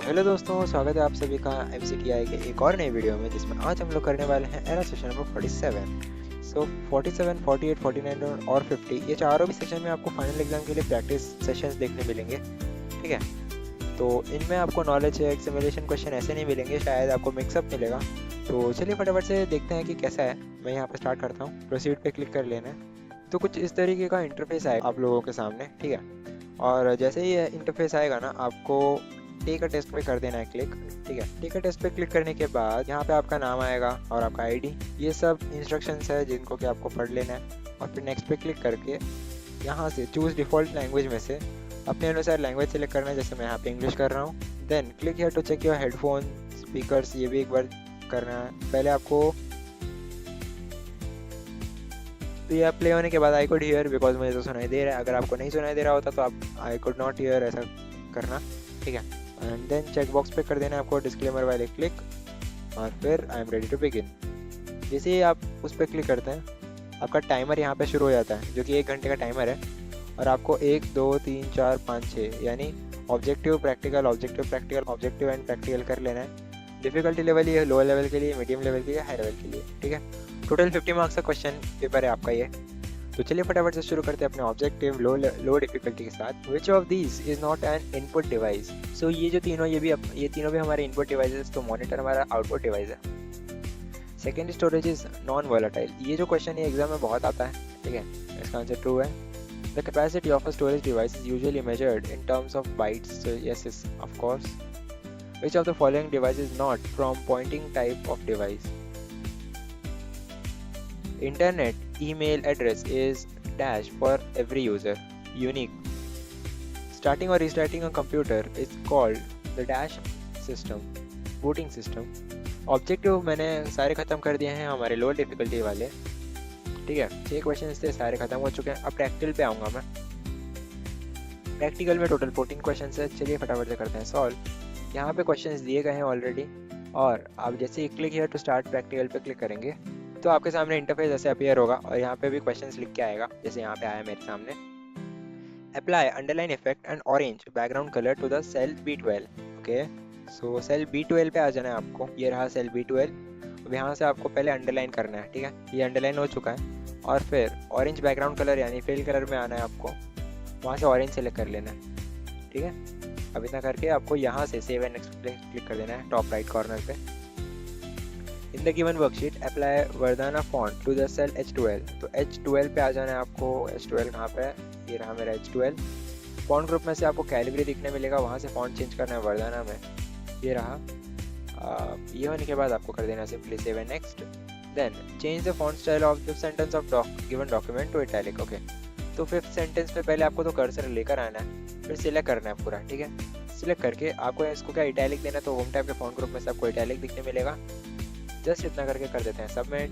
Hello दोस्तों, स्वागत है आप सभी का MCTI के एक और नई वीडियो में, जिसमें आज हम लोग करने वाले हैं एरा सेशन नंबर 47। 47, 48, 49 और 50 ये चारों भी सेशन में आपको फाइनल एग्जाम के लिए प्रैक्टिस सेशंस देखने मिलेंगे। ठीक है, तो इनमें आपको नॉलेज चेक, सिमुलेशन क्वेश्चन ऐसे नहीं मिलेंगे, शायद आपको मिक्सअप मिलेगा। तो चलिए फटाफट से देखते हैं कि कैसा है। मैं यहाँ पर स्टार्ट करता हूँ, प्रोसीड पे क्लिक कर लेना है। तो कुछ इस तरीके का इंटरफेस आएगा आप लोगों के सामने। ठीक है, और जैसे ही ये इंटरफेस आएगा ना, आपको टेक अ टेस्ट पे कर देना है क्लिक। ठीक है, टेक अ टेस्ट पे क्लिक करने के बाद यहाँ पे आपका नाम आएगा और आपका आईडी, ये सब इंस्ट्रक्शंस है जिनको कि आपको पढ़ लेना है। और फिर नेक्स्ट पे क्लिक करके यहाँ से चूज डिफ़ॉल्ट लैंग्वेज में से अपने अनुसार लैंग्वेज सेलेक्ट करना है। जैसे मैं यहाँ पे इंग्लिश कर रहा हूँ। Then click here to check your headphone speakers, ये भी एक बार करना है। पहले आपको तो ये प्ले होने के बाद आई कुड हियर, बिकॉज मुझे तो सुनाई दे रहा है। अगर आपको नहीं सुनाई दे रहा होता तो आप आई कुड नॉट हियर ऐसा करना। ठीक है, एंड देन चेक बॉक्स पे कर देना है आपको डिस्क्लेमर वाले क्लिक, और फिर I am ready to begin. जैसे ही आप उस पर क्लिक करते हैं, आपका टाइमर यहाँ पे शुरू हो जाता है, जो कि 1 घंटे का टाइमर है। और आपको 1, 2, 3, 4, 5, 6 यानी objective, practical, objective, practical, objective and practical कर लेना है। डिफिकल्टी लेवल ये लो लेवल के लिए, मीडियम लेवल के लिए, हाई लेवल के लिए। ठीक है, टोटल 50 मार्क्स का क्वेश्चन पेपर है आपका ये। तो चलिए फटाफट से शुरू करते हैं अपने ऑब्जेक्टिव लो डिफिकल्टी के साथ। Which of these is not an input device. So ये जो तीनों ये तीनों भी हमारे इनपुट डिवाइसेस, तो मॉनिटर हमारा आउटपुट डिवाइस है। Second, storage is non volatile. ये जो क्वेश्चन ये एग्जाम में बहुत आता है। ठीक है, इसका आंसर ट्रू है। The capacity of a storage device is usually measured in terms of bytes. Yes is of course. Which of the following device is not from pointing type of device. Internet email address is dash for every user, unique. Starting or restarting a computer is called the dash system, booting system. Objective मैंने सारे खत्म कर दिए हैं हमारे लो difficulty वाले। ठीक है, 6 क्वेश्चन थे, सारे खत्म हो चुके हैं। अब प्रैक्टिकल पे आऊँगा मैं। प्रैक्टिकल में टोटल 14 क्वेश्चन है। चलिए फटाफट से करते हैं सॉल्व। यहाँ पे क्वेश्चंस दिए गए हैं ऑलरेडी, और आप जैसे ही click here to start practical पे क्लिक करेंगे तो आपके सामने इंटरफेस ऐसे अपीयर होगा, और यहाँ पे भी क्वेश्चंस लिख के आएगा, जैसे यहाँ पे आया मेरे सामने। Apply underline effect and orange background colour to the cell B12। Okay, so cell B12 पे आ जाना है आपको। ये रहा सेल B12। अब यहाँ से आपको पहले अंडरलाइन करना है। ठीक है, ये अंडरलाइन हो चुका है। और फिर ऑरेंज बैकग्राउंड कलर यानी फिल कलर में आना है आपको, वहाँ से ऑरेंज सेलेक्ट कर लेना है। ठीक है, अब इतना करके आपको यहाँ से सेव एंड नेक्स्ट पे क्लिक कर देना है टॉप राइट कॉर्नर पे। In the given worksheet apply Verdana font to the cell H12। तो H12 पे आ जाना है आपको। H12 कहाँ पे है? ये रहा मेरा H12। फॉन्ट ग्रुप में से आपको कैलिब्री दिखने मिलेगा, वहाँ से फॉन्ट चेंज करना है वर्दाना में। ये रहा। ये होने के बाद आपको कर देना simply save and next. Then change the font style of the sentence of given document to italic. Okay, तो 5th सेंटेंस पे पहले आपको तो कर्सर लेकर आना है, फिर सिलेक्ट करना है पूरा। ठीक है, सिलेक्ट करके आपको इसको क्या इटैलिक देना है, तो होम टैब के फॉन्ट ग्रुप में से आपको इटैलिक दिखने मिलेगा। जस्ट इतना करके कर देते हैं submit.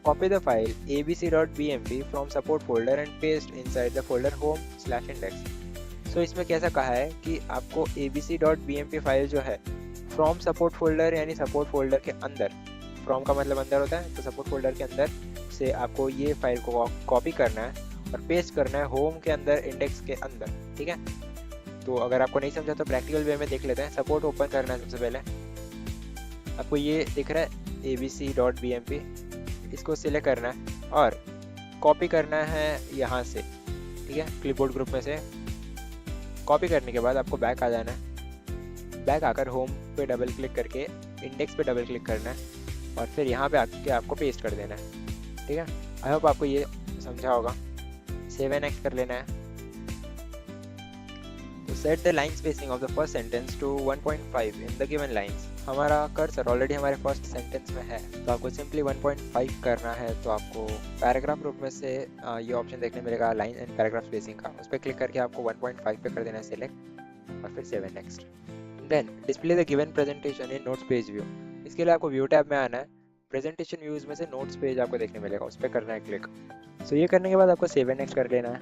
Copy the file abc.bmp from support folder and paste inside the folder home/index। सो इसमें कैसा कहा है कि आपको abc.bmp फाइल जो है फ्रॉम सपोर्ट फोल्डर यानी सपोर्ट फोल्डर के अंदर, फ्रॉम का मतलब अंदर होता है, तो सपोर्ट फोल्डर के अंदर से आपको ये फाइल को कॉपी करना है और पेस्ट करना है होम के अंदर, इंडेक्स के अंदर। ठीक है, तो अगर आपको नहीं समझा तो प्रैक्टिकल वे में देख लेते हैं। सपोर्ट ओपन करना है सबसे पहले। आपको ये दिख रहा है abc.bmp, इसको सिलेक्ट करना है और कॉपी करना है यहाँ से। ठीक है, क्लिपबोर्ड ग्रुप में से कॉपी करने के बाद आपको बैक आ जाना है। बैक आकर होम पे डबल क्लिक करके इंडेक्स पे डबल क्लिक करना है, और फिर यहाँ पे आके आपको पेस्ट कर देना है। ठीक है, आई होप आपको ये समझा होगा। सेव एंड नेक्स्ट कर लेना है। तो set the line spacing of the first sentence to 1.5 in the given lines. हमारा कर्सर ऑलरेडी हमारे फर्स्ट सेंटेंस में है, तो आपको सिंपली 1.5 करना है। तो आपको पैराग्राफ ग्रुप में से ये ऑप्शन देखने मिलेगा लाइन एंड पैराग्राफ स्पेसिंग का, उस पर क्लिक करके आपको 1.5 पे कर देना है सिलेक्ट, और फिर save and next. Then display the given presentation in notes page view. इसके लिए आपको व्यू टैब में आना है। प्रेजेंटेशन व्यूज में से नोट्स पेज आपको देखने मिलेगा, उस पर करना है क्लिक। सो ये करने के बाद आपको सेव एंड नेक्स्ट कर लेना है।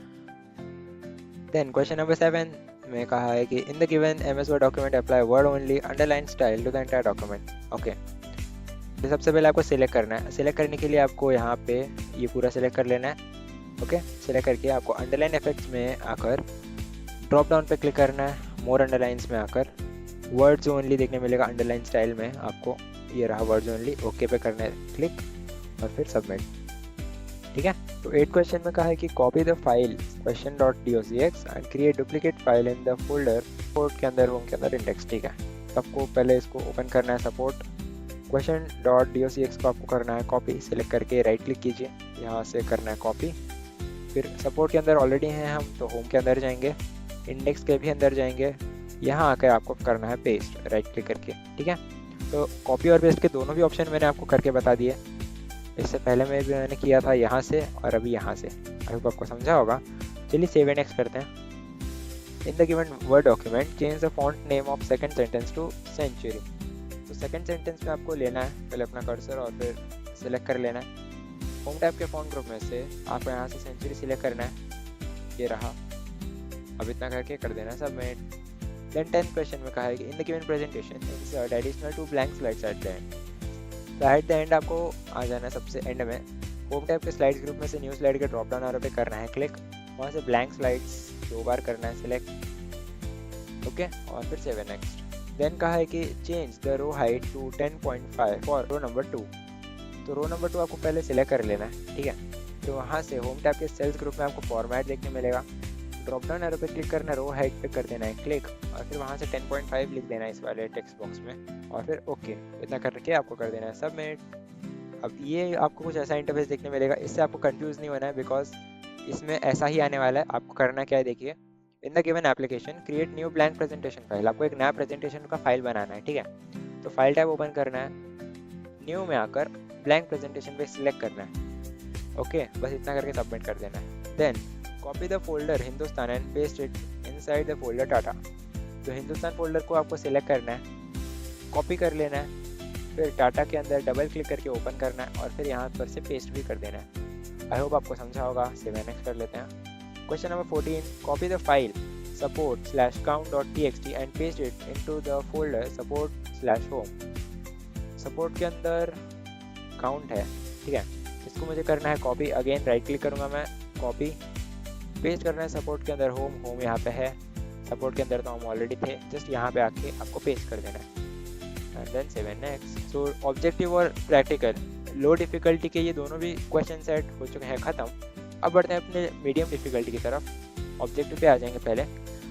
देन क्वेश्चन नंबर 7 में कहा है कि in the given MS Word document apply word only underline style to the entire document. Okay, तो सबसे पहले आपको सिलेक्ट करना है। सिलेक्ट करने के लिए आपको यहाँ पे ये पूरा सिलेक्ट कर लेना है। ओके, सिलेक्ट करके आपको अंडरलाइन इफेक्ट्स में आकर ड्रॉप डाउन पे क्लिक करना है। मोर अंडरलाइंस में आकर वर्ड्स ओनली देखने मिलेगा अंडरलाइन स्टाइल में आपको, ये रहा वर्ड्स ओनली, ओके पे करना है क्लिक और फिर सबमिट। ठीक है, तो 8 क्वेश्चन में कहा है कि copy the file question.docx and create duplicate file in the folder support के अंदर, होम के अंदर इंडेक्स। ठीक है, तो आपको पहले इसको ओपन करना है सपोर्ट question.docx को आपको करना है कॉपी, सिलेक्ट करके राइट क्लिक कीजिए, यहाँ से करना है कॉपी, फिर सपोर्ट के अंदर ऑलरेडी हैं हम तो होम के अंदर जाएंगे, इंडेक्स के भी अंदर जाएंगे, यहाँ आकर आपको करना है पेस्ट राइट क्लिक करके। ठीक है, तो कॉपी और पेस्ट के दोनों भी ऑप्शन मैंने आपको करके बता दिए, इससे पहले मैंने किया था यहाँ से और अभी यहाँ से, अभी आपको समझा होगा। चलिए सेव एंड नेक्स्ट करते हैं। In the given word document change the font name of second sentence to century. तो सेकंड सेंटेंस में आपको लेना है पहले अपना कर्सर और फिर सिलेक्ट कर लेना है, होम टैब के फॉन्ट ग्रुप में से आपको यहाँ से सेंचुरी सिलेक्ट करना है, ये रहा, अब इतना करके कर देना सबमिट। देन 10 क्वेश्चन में कहा है कि in the given presentation insert additional 2 blank slides at the end. तो एट द एंड आपको आ जाना है सबसे एंड में, होम टैब के स्लाइड्स ग्रुप में से न्यू स्लाइड के ड्रॉप डाउन एरो पे करना है क्लिक, वहाँ से ब्लैंक स्लाइड्स 2 बार करना है सिलेक्ट, ओके, और फिर सेव एंड नेक्स्ट। देन कहा है कि change the row height to 10.5 for row number 2। तो रो नंबर 2 आपको पहले सिलेक्ट कर लेना है। ठीक है, तो वहाँ से होम टैब के सेल्स ग्रुप में आपको फॉर्मेट देखने मिलेगा, ड्रॉप डाउन एरो पे क्लिक करना है, रो हाइट पे कर देना है क्लिक और फिर वहाँ से 10.5 लिख देना है इस वाले टेक्स्ट बॉक्स में और फिर ओके, इतना करके आपको कर देना है सबमिट। अब ये आपको कुछ ऐसा इंटरफेस देखने मिलेगा, इससे आपको कंफ्यूज नहीं होना है बिकॉज इसमें ऐसा ही आने वाला है। आपको करना क्या है देखिए, इन the given application create new blank presentation file, आपको एक नया प्रेजेंटेशन का फाइल बनाना है। ठीक है, तो फाइल टैब ओपन करना है, न्यू में आकर ब्लैंक प्रेजेंटेशन पे सिलेक्ट करना है, ओके, बस इतना करके सबमिट कर देना है। Then copy the folder Hindustan and paste it inside the folder Tata. तो हिंदुस्तान फोल्डर को आपको सिलेक्ट करना है, कॉपी कर लेना है, फिर टाटा के अंदर डबल क्लिक करके ओपन करना है और फिर यहाँ पर से पेस्ट भी कर देना है। आई होप आपको समझा होगा, सेव एंड नेक्स्ट कर लेते हैं। Question number 14, copy the file support/count.txt and paste it into the folder support/home। Support के अंदर काउंट है, ठीक है, इसको मुझे करना है कॉपी, अगेन राइट क्लिक करूँगा मैं, कॉपी, पेस्ट करना है सपोर्ट के अंदर, होम यहाँ पे है, सपोर्ट के अंदर तो हम ऑलरेडी थे, जस्ट यहाँ पे आके आपको पेस्ट कर देना है and then save and next. So objective और प्रैक्टिकल लो डिफिकल्टी के ये दोनों भी क्वेश्चन सेट हो चुके हैं ख़त्म। अब बढ़ते हैं अपने मीडियम डिफिकल्टी की तरफ। ऑब्जेक्टिव पे आ जाएंगे पहले।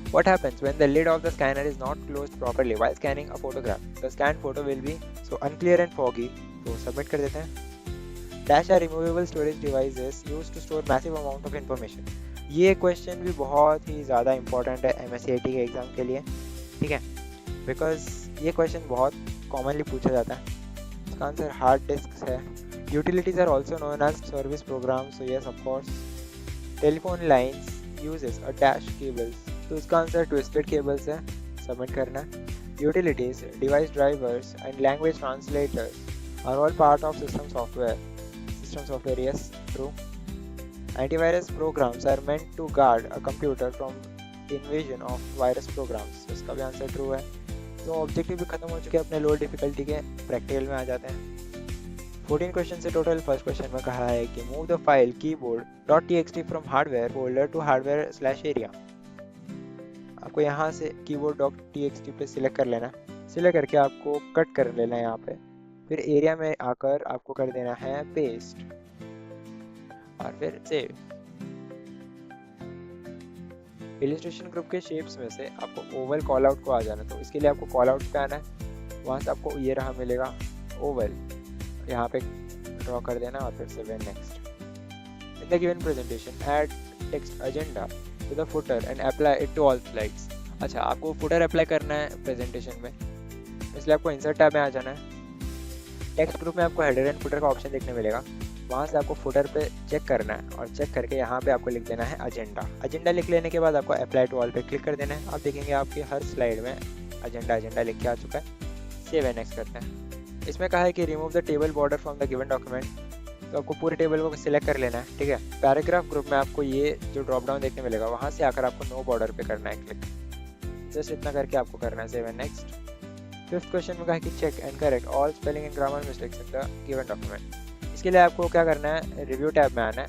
What happens when the lid of the scanner is not closed properly while scanning a photograph? The scanned photo will be so unclear and foggy. तो सबमिट कर देते हैं। Dash are removable storage devices used to store massive amount of information. ये question भी बहुत ही ज़्यादा important है MSCIT के एग्ज़ाम के लिए, ठीक है, बिकॉज ये क्वेश्चन बहुत कॉमनली पूछा जाता है। इसका आंसर हार्ड डिस्क है। Utilities are also known as service program, so yes of course. Telephone lines uses a dash cables, तो इसका आंसर ट्विस्टेड केबल्स है, सबमिट करना है। Utilities, device drivers and language translators are all part of system software, yes true. Antivirus programs are meant to guard a computer from invasion of virus programs, इसका भी answer true है। तो objective भी खत्म हो चुके हैं अपने लो डिफिकल्टी के, प्रैक्टिकल में आ जाते हैं। 14 क्वेश्चन से टोटल। फर्स्ट क्वेश्चन में कहा है कि move the file keyboard.txt from hardware folder to hardware area. आपको यहाँ से keyboard.txt पे सिलेक्ट कर लेना, सिलेक्ट करके आपको कट कर लेना है यहाँ पे, फिर एरिया में आकर आपको कर देना है पेस्ट और फिर सेव। इलिस्ट्रेशन ग्रुप के शेप्स में से आपको ओवल कॉल आउट को आ जाना, तो इसके लिए आपको कॉल आउट पे आना है, वहाँ से आपको ये रहा मिलेगा ओवल, यहाँ पे ड्रॉ कर देना और फिर save and next. In the given presentation add text agenda to the footer and apply it to all slides. अच्छा, आपको फुटर अप्लाई करना है प्रेजेंटेशन में, इसलिए आपको इंसर्ट टैब में आ जाना है। टेक्स्ट ग्रुप में आपको हेडर एंड फुटर का ऑप्शन देखने मिलेगा, वहाँ से आपको फुटर पे चेक करना है और चेक करके यहाँ पे आपको लिख देना है एजेंडा लिख लेने के बाद आपको अप्लाई टू ऑल पे क्लिक कर देना है। आप देखेंगे आपके हर स्लाइड में एजेंडा लिख के आ चुका है। सेव एंड नेक्स्ट करते हैं। इसमें कहा है कि remove the table border from the given document, तो आपको पूरे टेबल को सिलेक्ट कर लेना है, ठीक है। पैराग्राफ ग्रुप में आपको ये जो ड्रॉप डाउन देखने मिलेगा, वहाँ से आकर आपको नो बॉर्डर पे करना है क्लिक, जस्ट इतना करके आपको करना है। Save and next. Fifth question में कहा है कि check and correct all spelling and grammar mistakes in the given document. इसके लिए आपको क्या करना है, रिव्यू टैब में आना है,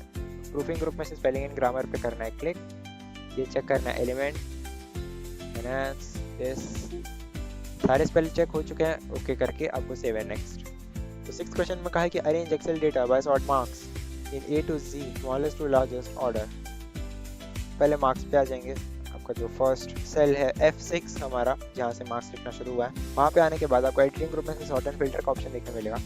प्रूफिंग ग्रुप में से स्पेलिंग एंड ग्रामर पे करना है क्लिक, ये चेक करना है एलिमेंट, एनहांस, दिस, सारे स्पेल चेक हो चुके हैं, ओके करके आपको सेव एंड नेक्स्ट। तो 6th क्वेश्चन में कहा है कि arrange excel data by sort marks in A to Z smallest to largest order. पहले मार्क्स पे आ जाएंगे। आपका जो फर्स्ट सेल है F6 हमारा, जहाँ से मार्क्स लिखना शुरू हुआ है, वहाँ पे आने के बाद आपको एडिटिंग ग्रुप में से सॉर्ट एंड फिल्टर का ऑप्शन देखने मिलेगा।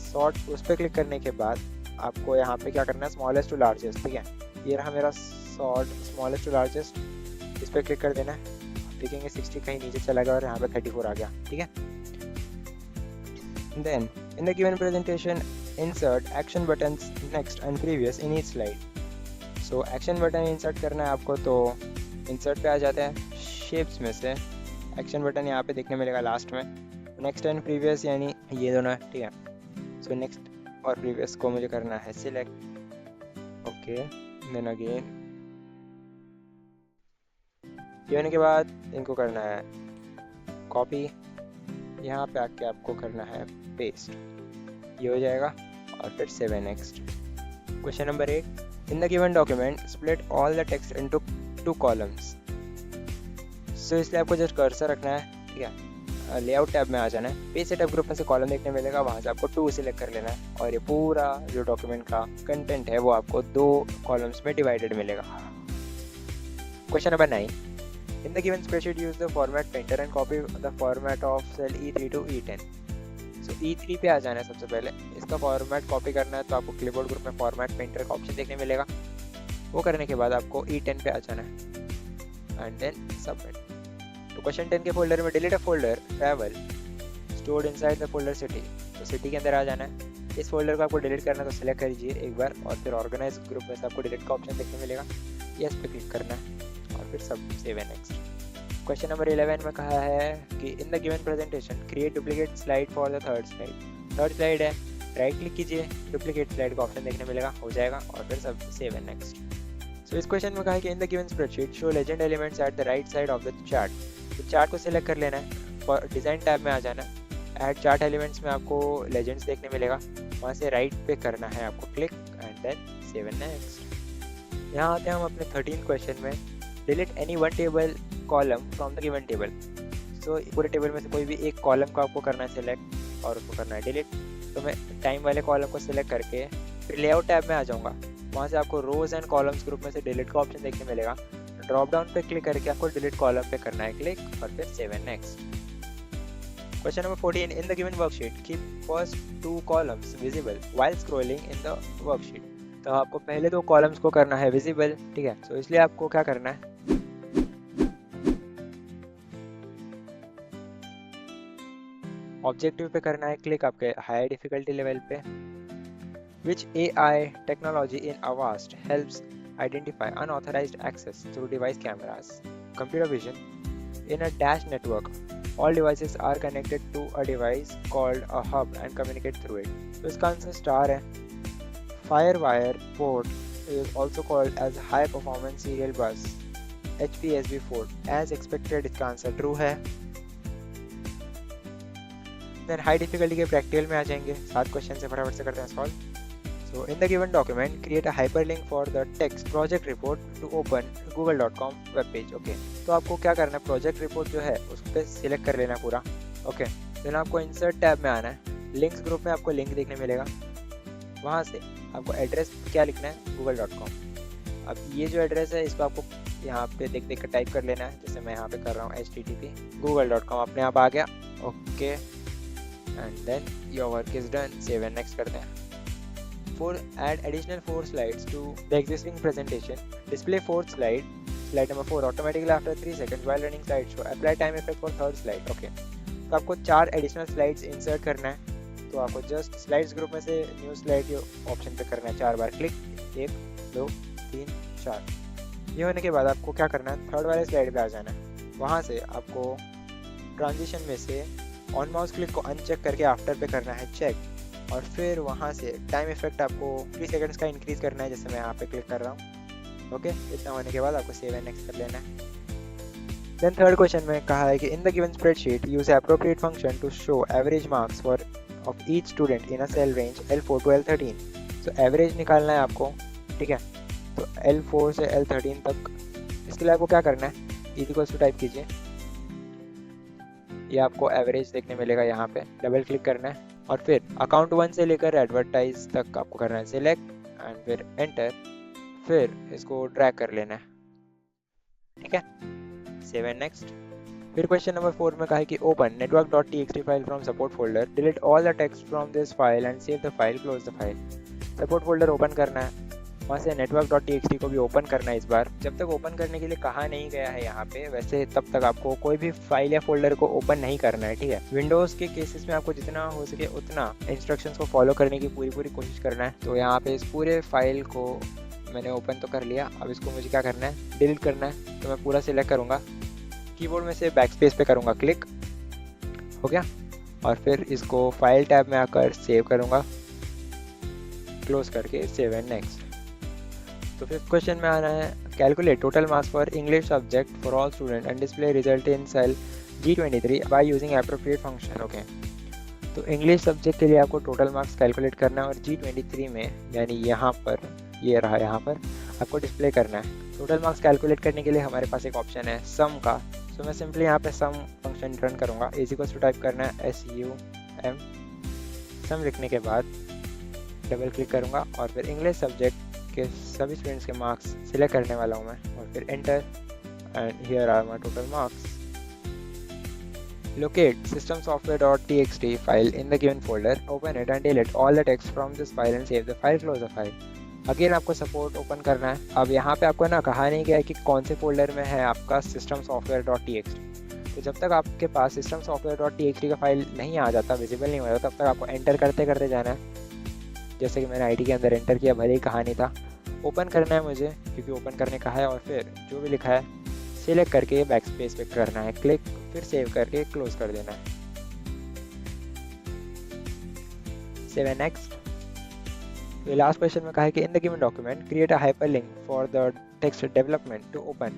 सॉर्ट उस पर क्लिक करने के बाद आपको यहाँ पे क्या करना है, स्मॉलेस्ट टू लार्जेस्ट, ठीक है। ये रहा मेरा सॉर्ट स्मॉलेस्ट टू लार्जेस्ट, इस पर क्लिक कर देना है। देखेंगे 60 कहीं नीचे चला गया और यहाँ पे 34 आ गया, ठीक है। Then in the given presentation insert action buttons next and previous in each slide. So action button insert करना है आपको, तो इंसर्ट पे आ जाते हैं शेप्स में से एक्शन बटन यहाँ पे देखने मिलेगा लास्ट में। नेक्स्ट एंड प्रीवियस यानी ये दोनों है, ठीक है। सो नेक्स्ट और प्रीवियस को मुझे करना है सिलेक्ट, ओके। देन अगेन ये होने के बाद इनको करना है कॉपी, यहाँ पे आके आपको करना है पेस्ट, ये हो जाएगा। और फिर save and next. Question number 8 in the given document split all the text into 2 columns. So इसलिए आपको जस्ट कर्सर रखना है, ठीक है। लेआउट टैब में आ जाना है, पेज सेटअप ग्रुप में से कॉलम देखने मिलेगा, वहाँ से आपको 2 सिलेक्ट कर लेना है और ये पूरा जो डॉक्यूमेंट का कंटेंट है वो आपको 2 कॉलम्स में डिवाइडेड मिलेगा। Question number 9 in the given spreadsheet use the format painter and copy the format of cell E3 to E10। so E3 पे आ जाना है सबसे पहले, इसका फॉर्मेट कॉपी करना है, तो आपको क्लिपबोर्ड ग्रुप में फॉर्मेट पेंटर का ऑप्शन देखने मिलेगा। वो करने के बाद आपको E10 पे आ जाना है एंड देन सबमिट। तो क्वेश्चन 10 के फोल्डर में delete a folder travel stored inside the folder city, तो सिटी के अंदर आ जाना है। इस फोल्डर को आपको डिलीट करना है, तो सिलेक्ट करिए एक बार और फिर ऑर्गेनाइज ग्रुप में से आपको डिलीट का ऑप्शन देखने मिलेगा, यस पे क्लिक करना है और फिर सब save and next. Question number 11 में कहा है कि in the given presentation create duplicate slide for the third slide है, राइट क्लिक कीजिए, डुप्लीकेट स्लाइड का ऑप्शन देखने मिलेगा, हो जाएगा और फिर सब सेव एंड नेक्स्ट। सो इस क्वेश्चन में कहा है कि in the given spreadsheet show legend elements at the right side of the chart. तो चार्ट को सिलेक्ट कर लेना है, फॉर डिज़ाइन टैब में आ जाना है, ऐड चार्ट एलिमेंट्स में आपको लेजेंड्स देखने मिलेगा, वहाँ से राइट पे करना है आपको click and then save and next. यहाँ आते हैं हम अपने 13th क्वेश्चन में, delete any one table column from the given table. So पूरे टेबल में से कोई भी एक कॉलम को आपको करना है सिलेक्ट और उसको करना है डिलीट। तो मैं टाइम वाले कॉलम को सिलेक्ट करके फिर लेआउट टैब में आ जाऊँगा, वहाँ से आपको रोज एंड कॉलम्स ग्रुप में से डिलीट का ऑप्शन देखने मिलेगा। ड्रॉप डाउन पे क्लिक करके आपको डिलीट कॉलम पे करना है क्लिक और फिर save and next. Question number 14 in the given worksheet keep first 2 columns visible while scrolling in the worksheet. तो आपको पहले 2 कॉलम्स को करना है विजिबल, ठीक है। तो इसलिए आपको क्या करना है, ऑब्जेक्टिव पे करना है क्लिक आपके हाई डिफिकल्टी लेवल पे। Which AI technology in Avast helps identify unauthorized access through device cameras? Computer vision. In a dash network, all devices are connected to a device called a hub and communicate through it. तो इसका answer star है। Firewire port is also called as high performance serial bus HPSB port. As expected इसका answer true है। Then high difficulty के practical में आ जाएंगे, 7 question से फटाफट से करते हैं solve. So in the given document, create a hyperlink for the text project report to open google.com web page. Okay. तो आपको क्या करना है, प्रोजेक्ट रिपोर्ट जो है उस पर सिलेक्ट कर लेना पूरा, ओके। देन आपको इंसर्ट टैब में आना है, लिंक्स ग्रुप में आपको लिंक देखने मिलेगा, वहाँ से आपको एड्रेस क्या लिखना है google.com। अब ये जो एड्रेस है इसको आपको यहाँ पे देख देख कर टाइप कर लेना है, जैसे मैं यहाँ पे कर रहा हूँ http google.com अपने आप आ गया, okay. And then your work is done, save and next करते हैं। Add additional 4 slides to the existing presentation. Display 4th slide, slide number 4 automatically after 3 seconds while running slideshow. Apply time effect for 3rd slide. Okay. तो आपको 4 additional slides insert करना है, तो आपको just slides group में से new slide option पे करना है 4 बार क्लिक, 1 2 3 4। ये होने के बाद आपको क्या करना है, 3rd वाले स्लाइड पे आ जाना है, वहाँ से आपको ट्रांजिशन में से ऑन माउस क्लिक को अनचेक करके आफ्टर पे करना है चेक, और फिर वहाँ से टाइम इफेक्ट आपको 3 सेकंड्स का इंक्रीज करना है, जैसे मैं यहाँ पे क्लिक कर रहा हूँ, ओके। इतना होने के बाद आपको सेव एंड नेक्स्ट कर लेना है। देन 3rd क्वेश्चन में कहा है कि in the given spreadsheet use appropriate function to show average marks for of each student in a cell range L4 to L13। So average निकालना है आपको, ठीक है। तो L4 से L13 तक, इसके लिए आपको क्या करना है, इक्वल्स टू टाइप कीजिए ये आपको एवरेज देखने मिलेगा। यहाँ पे डबल क्लिक करना है और फिर अकाउंट 1 से लेकर एडवर्टाइज तक आपको करना है सिलेक्ट एंड फिर एंटर, फिर इसको ड्रैग कर लेना है, ठीक है। Save and next. फिर क्वेश्चन नंबर 4 में कहा है कि open network.txt file from support folder, delete all the text from this file and save the file, close the file. Support folder open करना है, वहाँ से network.txt को भी ओपन करना है इस बार। जब तक ओपन करने के लिए कहा नहीं गया है यहाँ पे, वैसे तब तक आपको कोई भी फाइल या फोल्डर को ओपन नहीं करना है, ठीक है। विंडोज़ के केसेस में आपको जितना हो सके उतना इंस्ट्रक्शंस को फॉलो करने की पूरी कोशिश करना है। तो यहाँ पे इस पूरे फाइल को मैंने ओपन तो कर लिया, अब इसको मुझे क्या करना है, डिलीट करना है। तो मैं पूरा सिलेक्ट करूँगा, कीबोर्ड में से बैकस्पेस पे करूँगा क्लिक, हो गया। और फिर इसको फाइल टैब में आकर सेव करूँगा, क्लोज करके सेव एंड नेक्स्ट। तो फिफ्थ क्वेश्चन में आना है calculate total marks for English subject for all student and display result in cell G23 by using appropriate function. Okay, तो इंग्लिश सब्जेक्ट के लिए आपको टोटल मार्क्स कैलकुलेट करना है और G23 में यानी यहाँ पर, ये रहा, यहाँ पर आपको डिस्प्ले करना है। टोटल मार्क्स कैलकुलेट करने के लिए हमारे पास एक ऑप्शन है सम का। तो मैं सिंपली यहाँ पे सम फंक्शन रन करूँगा, इज इक्वल्स टू टाइप करना है SUM, सम लिखने के बाद डबल क्लिक करूँगा और फिर इंग्लिश सब्जेक्ट के सभी स्टूडेंट्स के मार्क्स सिलेक्ट करने वाला हूँ मैं, और फिर enter and here are my total marks. Locate systemsoftware.txt file in the given folder, open it and delete all the text from this file and save the file, close the file। Again आपको support open करना है। अब यहाँ पे आपको ना कहा नहीं गया है कि कौन से फोल्डर में है आपका systemsoftware.txt। तो जब तक आपके पास systemsoftware.txt का फाइल नहीं आ जाता, विजिबल नहीं हो जाता, तब तक आपको एंटर करते करते जाना है। जैसे कि मैंने आईटी के अंदर एंटर किया, भले ही कहानी था। ओपन करना है मुझे, क्योंकि ओपन करने का है, और फिर जो भी लिखा है सिलेक्ट करके बैक स्पेस पे करना है क्लिक, फिर सेव करके क्लोज कर देना है। Save and next. तो लास्ट क्वेश्चन में कहा है कि in the given document create a hyperlink for the text development to open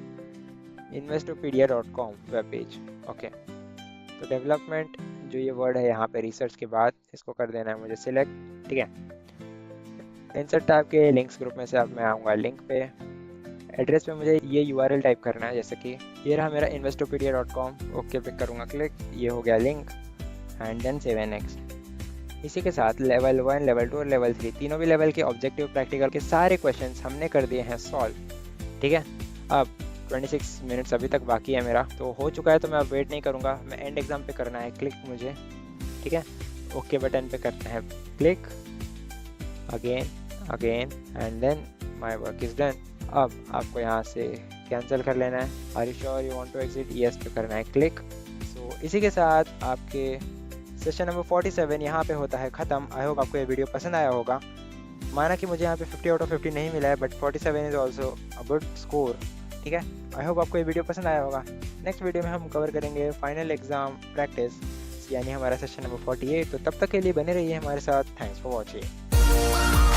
investopedia.com web page. Okay, तो डेवलपमेंट जो ये वर्ड है यहाँ पे रिसर्च के बाद इसको कर देना है मुझे सिलेक्ट, ठीक है। इंसर्ट टैब के लिंक्स ग्रुप में से अब मैं आऊँगा लिंक पे। एड्रेस पे मुझे ये URL टाइप करना है, जैसे कि ये रहा मेरा investopedia.com। ओके पे करूँगा क्लिक, ये हो गया link and then save and next. इसी के साथ लेवल 1, लेवल 2 और लेवल 3 तीनों भी लेवल के ऑब्जेक्टिव प्रैक्टिकल के सारे क्वेश्चंस हमने कर दिए हैं सॉल्व, ठीक है। अब 26 मिनट्स अभी तक बाकी है मेरा, तो हो चुका है, तो मैं अब वेट नहीं करूँगा, मैं एंड एग्जाम पे करना है क्लिक मुझे, ठीक है। ओके बटन पे करते हैं click, again and then my work is done. अब आपको यहाँ से कैंसिल कर लेना है, are you sure you want to exit, yes पे करना है क्लिक। सो इसी के साथ आपके सेशन नंबर 47 यहाँ पे होता है ख़त्म। आई होप आपको ये वीडियो पसंद आया होगा। माना कि मुझे यहाँ पे 50 आउट ऑफ 50 नहीं मिला है, but 47 is also a good score, ठीक है। आई होप आपको ये वीडियो पसंद आया होगा। नेक्स्ट वीडियो में हम कवर करेंगे फाइनल एग्ज़ाम प्रैक्टिस, यानी हमारा सेशन नंबर 48। तो तब तक के लिए बने रहिए हमारे साथ। Thanks for watching.